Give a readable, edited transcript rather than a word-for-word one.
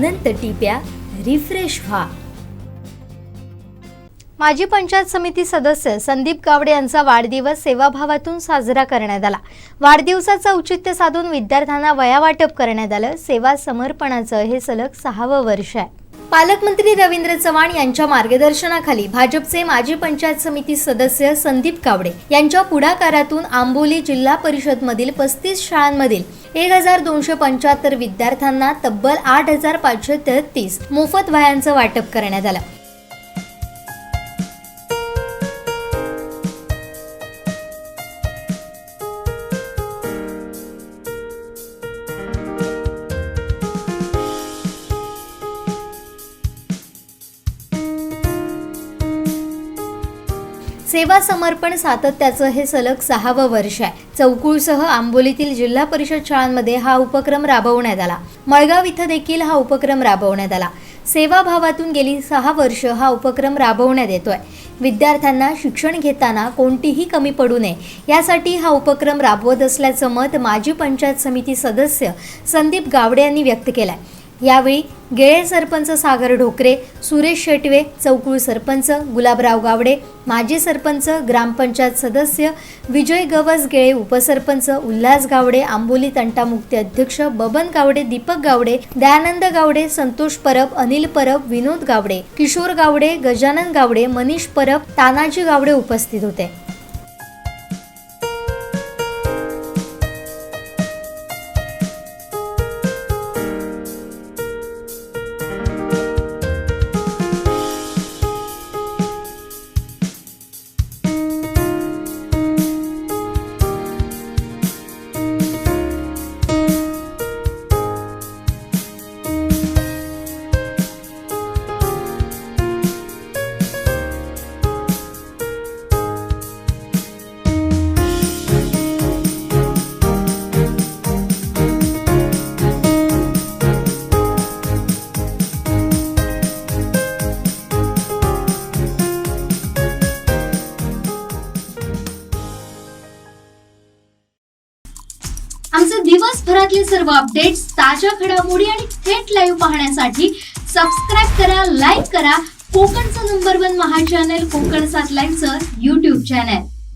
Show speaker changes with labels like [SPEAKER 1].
[SPEAKER 1] अनंत टिप्या refresh व्हा।
[SPEAKER 2] माजी पंचायत समिती सदस्य संदीप गावडे यांचा वाढदिवस सेवाभावातून साजरा करण्यात आला। वाढदिवसाचं औचित्य साधून विद्यार्थ्यांना वह्या वाटप करण्यात आलं। सेवा समर्पणाचं हे सलग 6वं वर्ष आहे। पालकमंत्री रवींद्र चव्हाण यांच्या मार्गदर्शनाखाली भाजपचे माजी पंचायत समिती सदस्य संदीप गावडे यांच्या पुढाकारातून आंबोली जिल्हा परिषद मधील 35 शाळांमधील 1275 विद्यार्थ्यांना तब्बल 8533 मोफत वह्यांचं वाटप करण्यात आलं। सेवा समर्पण सातत्याचं हे सलग 6वं वर्ष आहे। चौकुळसह आंबोलीतील जिल्हा परिषद शाळांमध्ये हा उपक्रम राबवण्यात आला। मळगाव इथं देखील हा उपक्रम राबवण्यात आला। सेवाभावातून गेली 6 वर्ष हा उपक्रम राबवण्यात येतोय। विद्यार्थ्यांना शिक्षण घेताना कोणतीही कमी पडू नये यासाठी हा उपक्रम राबवत असल्याचं मत माजी पंचायत समिती सदस्य संदीप गावडे यांनी व्यक्त केलंय। यावेळी गेळे सरपंच सागर ढोकरे, सुरेश शेटवे, चौकुळ सरपंच गुलाबराव गावडे, माजी सरपंच, ग्रामपंचायत सदस्य विजय गवस, गेळे उपसरपंच उल्हास गावडे, आंबोली तंटामुक्ती अध्यक्ष बबन गावडे, दीपक गावडे, दयानंद गावडे, संतोष परब, अनिल परब, विनोद गावडे, किशोर गावडे, गजानन गावडे, मनीष परब, तानाजी गावडे उपस्थित होते।
[SPEAKER 3] आमचे दिवसभरातले सर्व अपडेट्स, ताज्या घडामोडी आणि थेट लाईव्ह पाहण्यासाठी सबस्क्राईब करा, लाईक करा कोकणचं नंबर 1 महा चॅनल कोकण 7 लाईव्हचं YouTube चॅनल।